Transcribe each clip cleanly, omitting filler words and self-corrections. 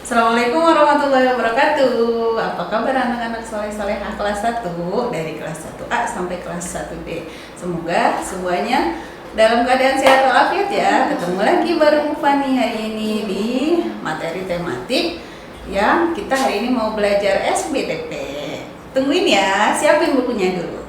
Assalamualaikum warahmatullahi wabarakatuh. Apa kabar anak-anak soleh-solehah kelas 1 dari kelas 1A sampai kelas 1D. Semoga semuanya dalam keadaan sehat walafiat ya. Ketemu lagi bareng Fani hari ini di materi tematik yang kita hari ini mau belajar SBTP. Tungguin ya, siapin bukunya dulu.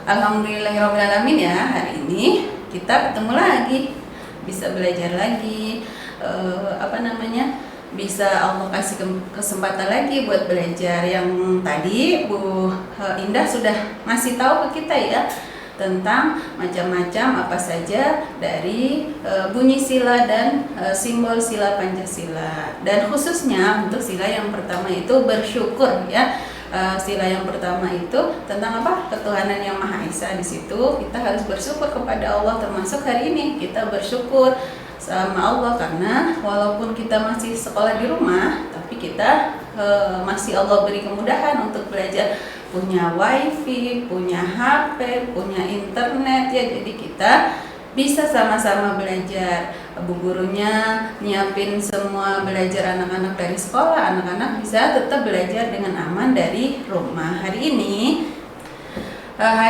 Alhamdulillahirrahmanirrahim ya, hari ini kita ketemu lagi, bisa belajar lagi, bisa Allah kasih kesempatan lagi buat belajar. Yang tadi Bu Indah sudah ngasih tahu ke kita ya tentang macam-macam apa saja dari bunyi sila dan simbol sila Pancasila, dan khususnya untuk sila yang pertama itu bersyukur ya. Sila yang pertama itu tentang apa? Ketuhanan yang Maha Esa. Di situ kita harus bersyukur kepada Allah, termasuk hari ini kita bersyukur sama Allah karena walaupun kita masih sekolah di rumah, tapi kita masih Allah beri kemudahan untuk belajar, punya wifi, punya HP, punya internet ya. Jadi kita bisa sama-sama belajar. Bu gurunya nyiapin semua belajar anak-anak dari sekolah, anak-anak bisa tetap belajar dengan aman dari rumah. Hari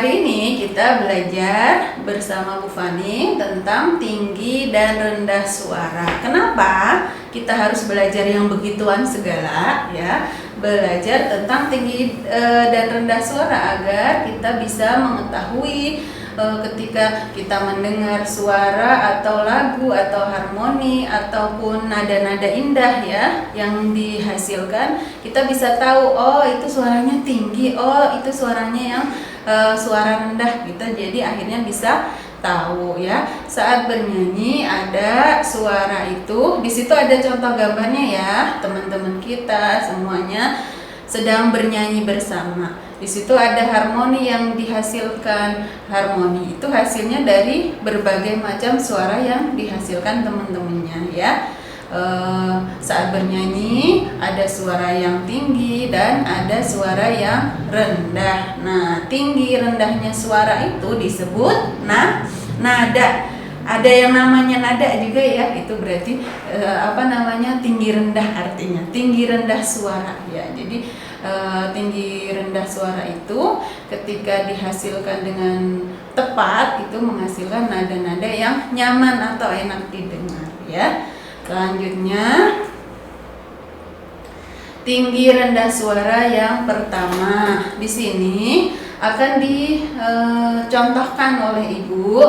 ini kita belajar bersama Bu Fani tentang tinggi dan rendah suara. Kenapa kita harus belajar yang begituan segala ya? Belajar tentang tinggi dan rendah suara agar kita bisa mengetahui ketika kita mendengar suara atau lagu atau harmoni ataupun nada-nada indah ya yang dihasilkan, kita bisa tahu oh itu suaranya tinggi, oh itu suaranya yang suara rendah gitu. Jadi akhirnya bisa tahu ya saat bernyanyi ada suara itu. Di situ ada contoh gambarnya ya, teman-teman kita semuanya sedang bernyanyi bersama. Di situ ada harmoni yang dihasilkan. Harmoni itu hasilnya dari berbagai macam suara yang dihasilkan teman-temannya ya. Saat bernyanyi ada suara yang tinggi dan ada suara yang rendah. Nah, tinggi rendahnya suara itu disebut nada. Ada yang namanya nada juga ya, itu berarti tinggi rendah, artinya tinggi rendah suara ya. Jadi tinggi rendah suara itu ketika dihasilkan dengan tepat itu menghasilkan nada-nada yang nyaman atau enak didengar ya. Selanjutnya tinggi rendah suara yang pertama di sini akan dicontohkan oleh Ibu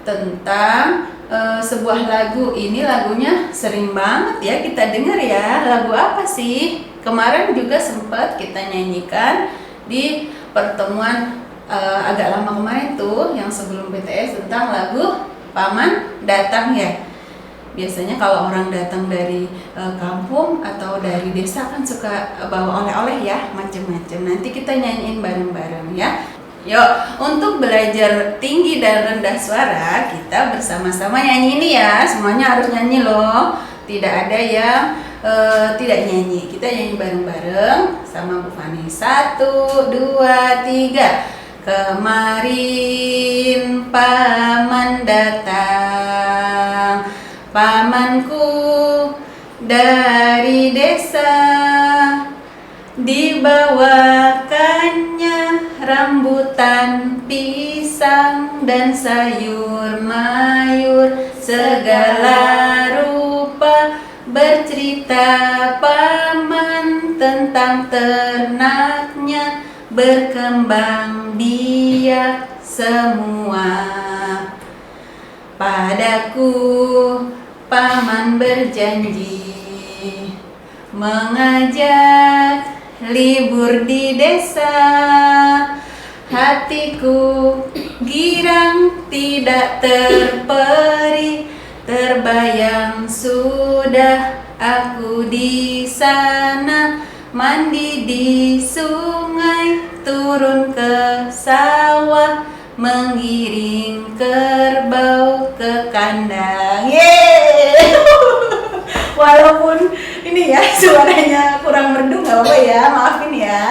tentang sebuah lagu. Ini lagunya sering banget ya kita dengar ya. Lagu apa sih? Kemarin juga sempat kita nyanyikan di pertemuan agak lama kemarin tuh yang sebelum BTS tentang lagu Paman Datang ya. Biasanya kalau orang datang dari kampung atau dari desa kan suka bawa oleh-oleh ya, macam-macam. Nanti kita nyanyiin bareng-bareng ya. Yuk, untuk belajar tinggi dan rendah suara kita bersama-sama nyanyi ini ya. Semuanya harus nyanyi loh. Tidak ada yang tidak nyanyi. Kita nyanyi bareng-bareng sama Bu Fani. 1, 2, 3. Kemarin paman datang, pamanku dari desa, dibawakannya rambutan, pisang dan sayur mayur segala rupa. Bercerita paman tentang ternaknya, berkembang biak semua. Padaku paman berjanji mengajak libur di desa. Hatiku girang tidak terperi, terbayang sudah aku di sana, mandi di sungai, turun ke sawah, mengiring kerbau ke kandang. Yeay! Walaupun ini ya suaranya kurang merdu nggak apa ya, maafin ya.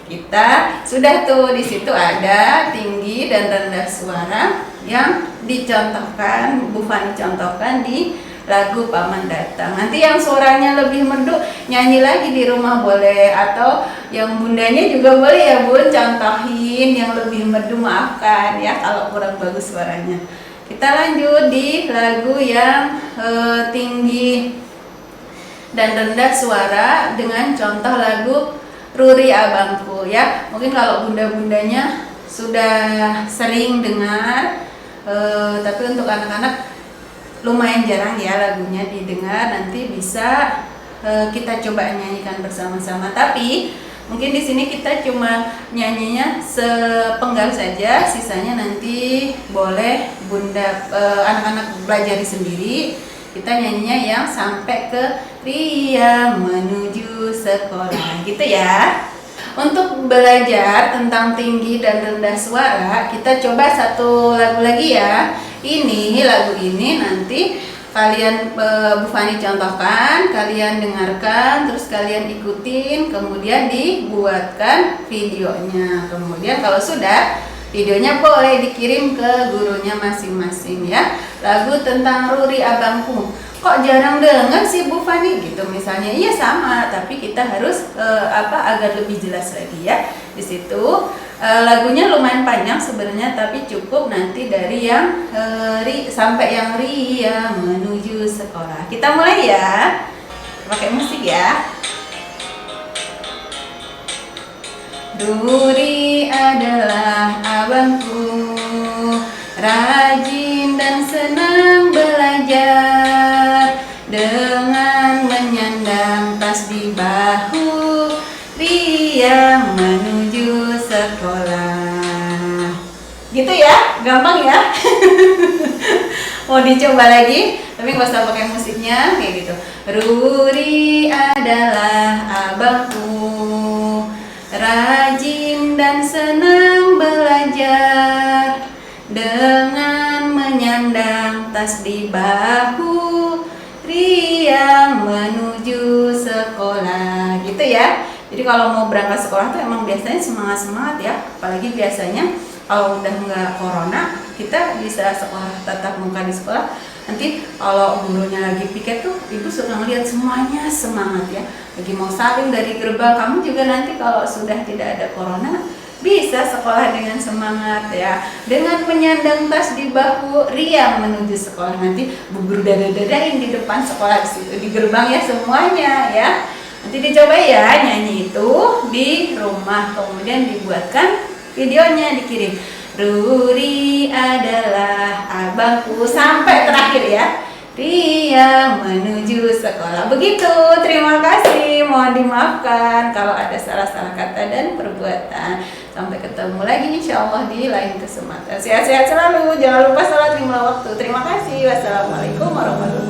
Kita sudah tuh di situ ada tinggi dan rendah suara yang dicontohkan, Bu Fani contohkan di lagu Paman Datang. Nanti yang suaranya lebih merdu nyanyi lagi di rumah boleh, atau yang bundanya juga boleh ya Bun, contohin yang lebih merdu, maafkan ya kalau kurang bagus suaranya. Kita lanjut di lagu yang tinggi dan rendah suara dengan contoh lagu Ruri Abangku ya. Mungkin kalau bunda-bundanya sudah sering dengar, tapi untuk anak-anak lumayan jarang ya lagunya didengar. Nanti bisa kita coba nyanyikan bersama-sama. Tapi mungkin di sini kita cuma nyanyinya sepenggal saja, sisanya nanti boleh bunda anak-anak pelajari sendiri. Kita nyanyinya yang sampai ke Ria menuju sekolah gitu ya. Untuk belajar tentang tinggi dan rendah suara, kita coba satu lagu lagi ya. Ini lagu ini nanti kalian Bu Fani contohkan, kalian dengarkan, terus kalian ikutin, kemudian dibuatkan videonya. Kemudian kalau sudah, videonya boleh dikirim ke gurunya masing-masing ya. Lagu tentang Ruri Abangku. Kok jarang dengar sih Bu Fani gitu misalnya. Iya sama, tapi kita harus agar lebih jelas lagi ya. Di situ lagunya lumayan panjang sebenarnya, tapi cukup nanti dari yang sampai yang Ria menuju sekolah. Kita mulai ya. Pakai musik ya. Ruri adalah abangku, rajin dan senang belajar, dengan menyandang tas di bahu, Ria menuju sekolah. Gitu ya, gampang ya. Mau dicoba lagi, tapi nggak usah pakai musiknya kayak gitu. Ruri adalah abangku, rajin dan senang belajar, dengan menyandang tas di bahu, Ria menuju sekolah. Gitu ya. Jadi kalau mau berangkat sekolah tuh emang biasanya semangat-semangat ya. Apalagi biasanya kalau udah nggak corona, kita bisa sekolah tatap muka di sekolah. Nanti kalau gurunya lagi piket tuh, ibu suka ngeliat semuanya semangat ya. Lagi mau saling dari gerbang, kamu juga nanti kalau sudah tidak ada corona bisa sekolah dengan semangat ya. Dengan menyandang tas di bahu, Ria menuju sekolah. Nanti bu guru dada-dadain di depan sekolah di situ, di gerbang ya semuanya ya. Nanti dicoba ya nyanyi itu di rumah, kemudian dibuatkan videonya, dikirim. Ruri adalah abangku sampai terakhir ya. Ria menuju sekolah. Begitu. Terima kasih. Mohon dimaafkan kalau ada salah-salah kata dan perbuatan. Sampai ketemu lagi insya Allah di lain kesempatan. Sehat-sehat selalu. Jangan lupa sholat 5 waktu. Terima kasih. Wassalamualaikum warahmatullahi wabarakatuh.